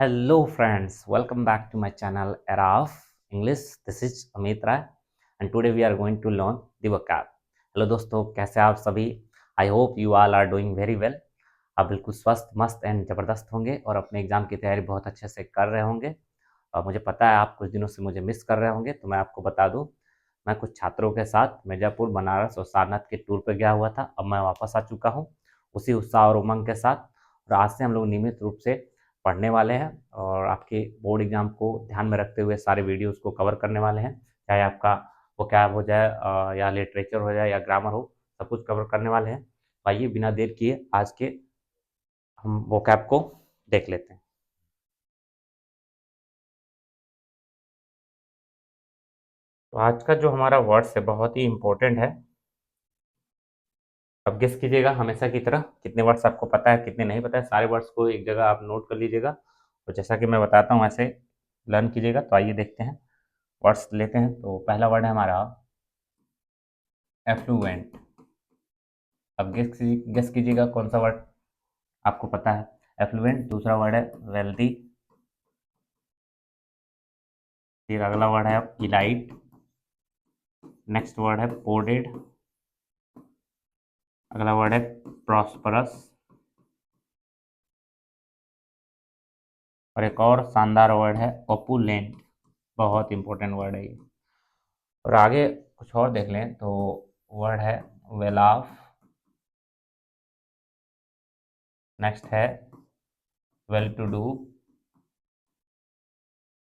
Hello friends, welcome back to my channel Era of English. This is Amit Rai and today we are going to learn the vocab. Hello दोस्तों, कैसे आप सभी? I hope you all are doing very well. आप बिल्कुल स्वस्थ, मस्त and ज़बरदस्त होंगे और अपने एग्ज़ाम की तैयारी बहुत अच्छे से कर रहे होंगे। और मुझे पता है आप कुछ दिनों से मुझे मिस कर रहे होंगे, तो मैं आपको बता दूं, मैं कुछ छात्रों के साथ मिर्ज़ापुर, बनारस और सारनाथ के टूर पर गया हुआ था। अब मैं वापस आ चुका हूं उसी उत्साह और उमंग के साथ, और आज से हम लोग नियमित रूप से पढ़ने वाले हैं और आपके बोर्ड एग्ज़ाम को ध्यान में रखते हुए सारे वीडियोज़ को कवर करने वाले हैं। चाहे आपका वोकैब हो जाए या लिटरेचर हो जाए या ग्रामर हो, सब कुछ कवर करने वाले हैं। तो आइए बिना देर किए आज के हम वोकैब को देख लेते हैं। तो आज का जो हमारा वर्ड्स है बहुत ही इम्पोर्टेंट है। अब गेस कीजिएगा हमेशा की तरह, कितने वर्ड्स आपको पता है कितने नहीं पता है। सारे वर्ड्स को एक जगह आप नोट कर लीजिएगा और जैसा कि मैं बताता हूँ वैसे लर्न कीजिएगा। तो आइए देखते हैं, वर्ड्स लेते हैं। तो पहला वर्ड है हमारा एफ्लुएंट। अब गेस कीजिएगा कौन सा वर्ड आपको पता है। एफ्लुएंट। दूसरा वर्ड है वेल्दी। फिर अगला वर्ड है इलाइट। नेक्स्ट वर्ड है पोडेड। अगला वर्ड है प्रॉस्परस। और एक और शानदार वर्ड है ओपुलेंट। बहुत इंपॉर्टेंट वर्ड है ये। और आगे कुछ और देख लें तो वर्ड है वेल ऑफ। नेक्स्ट है वेल टू डू।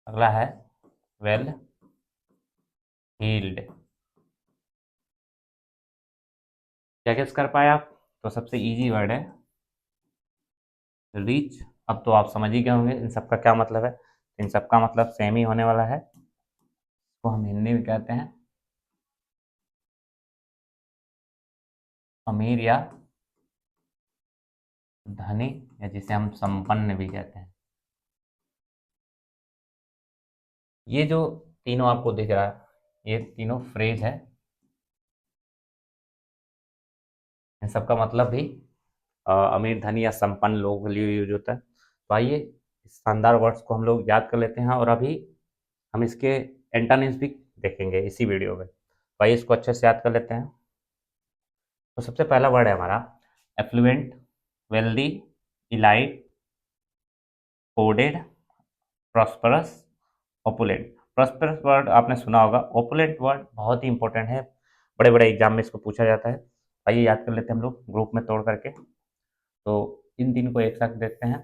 अगला है वेल हील्ड। क्या गेस कर पाए आप? तो सबसे इजी वर्ड है रीच। अब तो आप समझ ही गए होंगे इन सब का क्या मतलब है। इन सब का मतलब सेम ही होने वाला है। तो हम हिंदी में कहते हैं अमीर या धनी, या जिसे हम संपन्न भी कहते हैं। ये जो तीनों आपको दिख रहा है ये तीनों फ्रेज है। इन सब का मतलब भी अमीर धनी या संपन्न लोगों के लिए यूज होता है। तो आइए इस शानदार वर्ड्स को हम लोग याद कर लेते हैं और अभी हम इसके एंटोनिम्स भी देखेंगे इसी वीडियो में। तो आइए इसको अच्छे से याद कर लेते हैं। तो सबसे पहला वर्ड है हमारा affluent, wealthy, elite, podded, prosperous, opulent. Prosperous word आपने सुना होगा। ओपुलेंट वर्ड बहुत ही इंपॉर्टेंट है, बड़े बड़े एग्जाम में इसको पूछा जाता है। आइए याद कर लेते हैं हम लोग ग्रुप में तोड़ करके। तो इन तीन को एक साथ देखते हैं,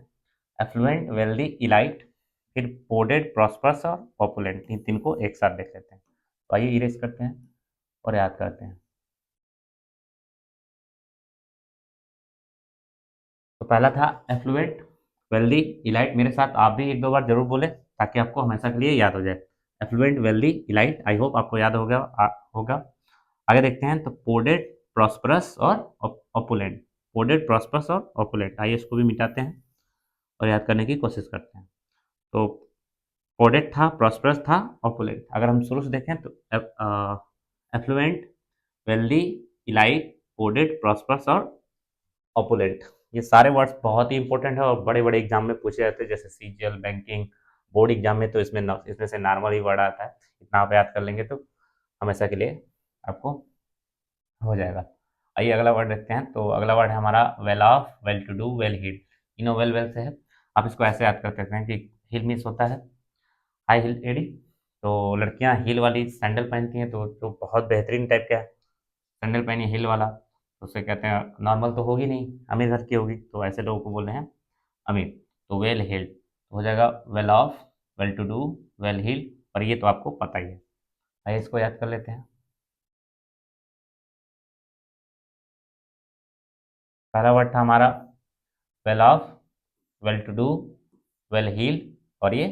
एफ्लुएंट, वेल्दी, इलाइट, फिर पोडेड, प्रॉस्परस और ओपुलेंट। इन तीन को एक साथ देख लेते हैं। तो आइए इरेज करते हैं और याद करते हैं। तो पहला था एफ्लुएंट, वेल्दी, इलाइट। मेरे साथ आप भी एक दो बार जरूर बोले ताकि आपको हमेशा के लिए याद हो जाए। Affluent, wealthy, elite. I hope आपको याद होगा। आगे देखते हैं। तो पोडेड, प्रॉस्परस और ओपुलेंट। पोडेड, प्रॉस्परस और ओपुलेंट। आइए इसको भी मिटाते हैं और याद करने की कोशिश करते हैं। तो पोडेड था, प्रॉस्परस था, ओपुलेंट। अगर हम शुरू से देखें तो effluent, wealthy, elite, podded, prosperous और ओपुलेंट। ये सारे वर्ड्स बहुत ही इंपॉर्टेंट है और बड़े बड़े एग्जाम में पूछे जाते हैं, जैसे सीजीएल, बैंकिंग, बोर्ड एग्जाम में। तो इसमें से नॉर्मल ही वर्ड आता है। इतना आप याद कर लेंगे तो हमेशा के लिए आपको हो जाएगा। आइए अगला वर्ड देखते हैं। तो अगला वर्ड है हमारा well off, well to do, well heel. तीनों वेल वेल से है। आप इसको ऐसे याद कर सकते हैं कि हील मीन्स होता है हाई हील एडी। तो लड़कियां हील वाली सैंडल पहनती हैं तो बहुत बेहतरीन टाइप का सैंडल पहनी हील वाला, तो उसे कहते हैं। नॉर्मल तो होगी नहीं, अमीर घर की होगी, तो ऐसे लोगों को बोल रहे हैं अमीर। तो वेल हील्ड हो जाएगा well off, well to do, well heel. और ये तो आपको पता ही है। आइए इसको याद कर लेते हैं। पहला वर्ड था हमारा well off, well to do, well heel और ये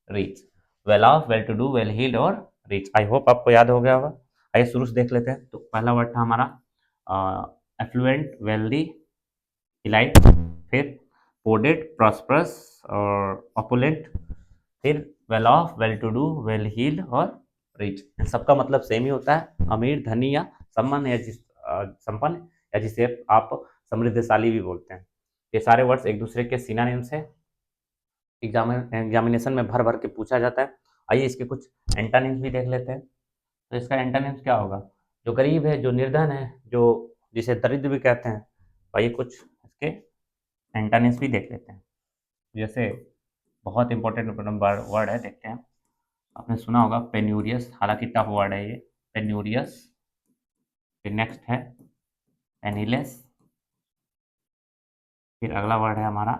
rich. Well off, well to do, well heeled और रीच। आई होप आपको याद हो गया होगा। आइए शुरू से देख लेते हैं। तो पहला वर्ड था हमारा एफ्लुएंट, वेल्दी, इलाइट, फिर पोडेड, प्रॉस्परस और ऑपुलेंट, फिर well off, well to do, well heeled और रिच। इन सबका मतलब सेम ही होता है, अमीर, धनी या सम्मान, या संपन्न, या जिसे आप समृद्धशाली भी बोलते हैं। ये सारे वर्ड्स एक दूसरे के सिनोनिम्स है। एग्जामिनेशन में भर भर के पूछा जाता है। आइए इसके कुछ एंटोनिम्स भी देख लेते हैं। तो इसका एंटोनिम्स क्या होगा? जो गरीब है, जो निर्धन है, जो जिसे दरिद्र भी कहते हैं। तो आइए कुछ इसके एंटोनिम्स भी देख लेते हैं। जैसे बहुत इंपॉर्टेंट वर्ड है, देखते हैं। आपने सुना होगा पेन्यूरियस, हालांकि टफ वर्ड है ये, पेन्यूरियस। फिर नेक्स्ट है पेनीलेस। फिर अगला वर्ड है हमारा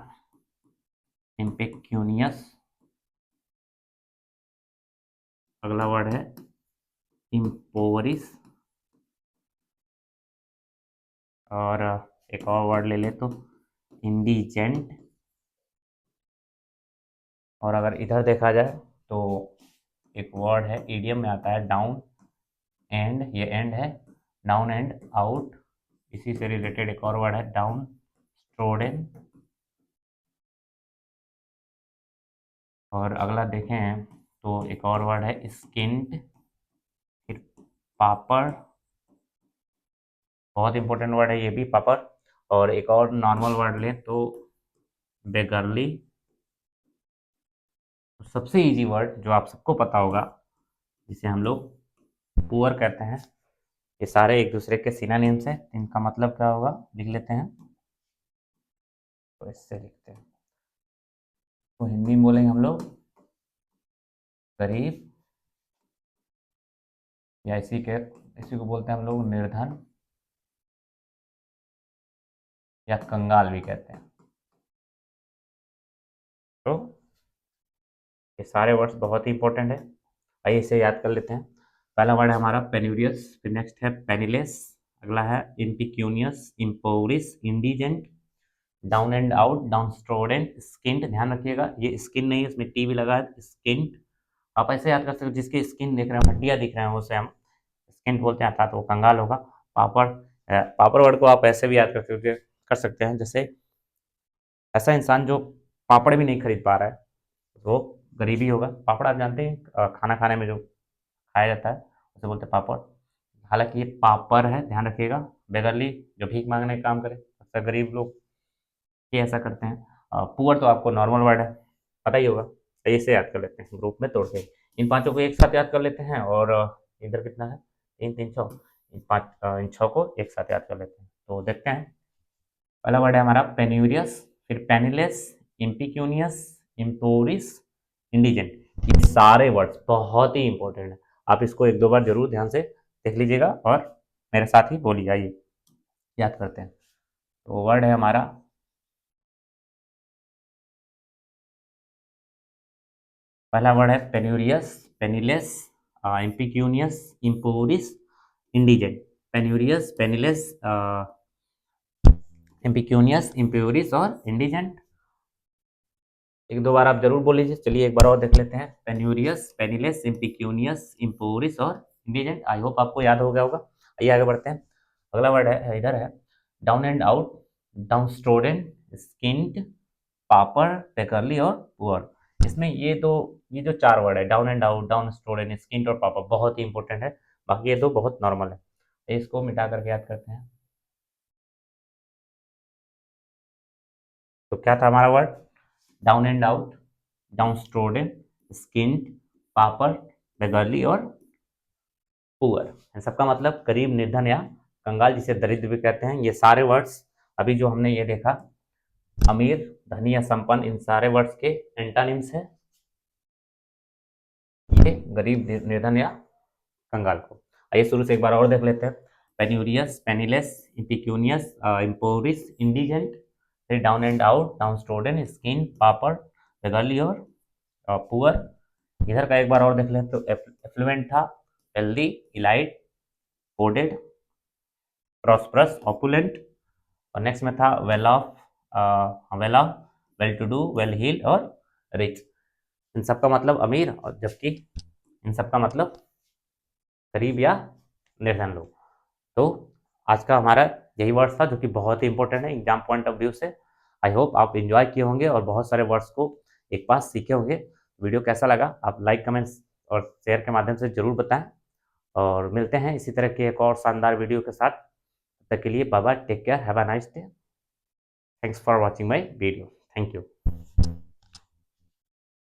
इम्पेक्यूनियस। अगला वर्ड है इम्पोवरिस। और एक और वर्ड ले ले तो इंडिजेंट। और अगर इधर देखा जाए तो एक वर्ड है, ईडियम में आता है, डाउन एंड, ये एंड है, डाउन एंड आउट। इसी से रिलेटेड एक और वर्ड है डाउन स्ट्रोडन। और अगला देखें तो एक और वर्ड है स्किन्ड। फिर पापड़, बहुत इंपॉर्टेंट वर्ड है ये भी, पापड़। और एक और नॉर्मल वर्ड लें तो बेगरली। सबसे इजी वर्ड जो आप सबको पता होगा, जिसे हम लोग पुअर कहते हैं। ये सारे एक दूसरे के सिनोनिम्स हैं, इनका मतलब क्या होगा लिख लेते हैं। तो इससे लिखते हैं, तो हिंदी में बोलेंगे हम लोग गरीब, या इसी को बोलते हैं हम लोग निर्धन, या कंगाल भी कहते हैं। तो ये सारे वर्ड्स बहुत ही इंपॉर्टेंट है। आइए इसे याद कर लेते हैं। पहला वर्ड है हमारा पेन्यूरियस, फिर नेक्स्ट है पेनीलेस, अगला है impecunious, impoverished, indigent, down and out, downtrodden, skinned. ध्यान रखिएगा ये स्किन नहीं है, इसमें टी भी लगा है, स्किन्ड। आप ऐसे याद कर सकते हो, जिसके स्किन दिख रहे हैं, हड्डियाँ दिख रहे हैं, उसे हम स्किन्ड बोलते हैं, अर्थात वो कंगाल होगा। पापड़, पापड़ वर्ड को आप ऐसे भी याद कर सकते हैं, जैसे ऐसा इंसान जो पापड़ भी नहीं खरीद पा रहा है, वो गरीबी होगा। पापड़ आप जानते हैं, खाना खाने में जो खाया जाता है उसे बोलते हैं पापड़। हालांकि ये पापड़ है, ध्यान रखिएगा। बेगरली जो भीख मांगने का काम करे, अक्सर गरीब लोग ये ऐसा करते हैं। पुअर तो आपको नॉर्मल वर्ड है, पता ही होगा। तो इसे याद कर लेते हैं ग्रुप में तोड़ के। इन पांचों को एक साथ याद कर लेते हैं। और इधर कितना है, तीन तीन छः, इन छः को एक साथ याद कर लेते हैं। तो देखते हैं। पहला वर्ड है हमारा पेन्यूरियस, फिर पेनिलेस, इम्पिक्यूनियस, इम्पोरिस, इंडिजेंट। ये सारे वर्ड्स बहुत ही इंपॉर्टेंट है, आप इसको एक दो बार जरूर ध्यान से देख लीजिएगा और मेरे साथ ही बोलिए। आइए याद करते हैं। तो वर्ड है हमारा पहला वर्ड है पेन्यूरियस, penniless, impecunious, impoverished, indigent. पेन्यूरियस, penniless, इम्पिक्यूनियस, इम्प्योरिस और इंडिजेंट। एक दो बार आप जरूर बोल लीजिए। चलिए एक बार और देख लेते हैं। पेन्यूरियस, पेनिलेस, इम्पिक्यूनियस, इम्पोरिस और इंडिजेंट। आई होप आपको याद हो गया होगा। आइए आगे बढ़ते हैं। अगला वर्ड है, इधर है down and out, downtrodden, skinned, pauper, beggarly और पुअर। इसमें ये जो चार वर्ड है, down and out, downtrodden, skinned और पापड़, बहुत ही इंपॉर्टेंट है। बाकी ये दो बहुत नॉर्मल है। तो इसको मिटा करके याद करते हैं। तो क्या था हमारा word? Down and out, downtrodden, skinned, pauper, beggarly और पुअर। इन सबका मतलब गरीब, निर्धन या कंगाल, जिसे दरिद्र भी कहते हैं। ये सारे वर्ड्स अभी जो हमने ये देखा, अमीर, धनी या संपन्न, इन सारे वर्ड्स के एंटानिम्स है। ये गरीब, निर्धन या कंगाल को। आइए शुरू से एक बार और देख लेते हैं। Penurious, penniless, impecunious, impoverished, indigent, फिर down and out, downtrodden, skin, pauper, beggarly और पुअर। इधर का एक बार और देख लें तो एफ्लुएंट था, wealthy, elite, loaded, prosperous, opulent. और नेक्स्ट में था well off, well off, well to do, well heeled और रिच। इन सबका मतलब अमीर, और जबकि इन सबका मतलब गरीब या निर्धन लोग। तो आज का हमारा यही वर्ड्स था, जो कि बहुत ही इंपॉर्टेंट है एग्जाम पॉइंट ऑफ व्यू से। आई होप आप इंजॉय किए होंगे और बहुत सारे वर्ड्स को एक पास सीखे होंगे। वीडियो कैसा लगा आप लाइक, कमेंट्स और शेयर के माध्यम से जरूर बताएं। और मिलते हैं इसी तरह के एक और शानदार वीडियो के साथ। तब तक के लिए bye bye, take care, have a nice day. Thanks for watching my video. Thank you.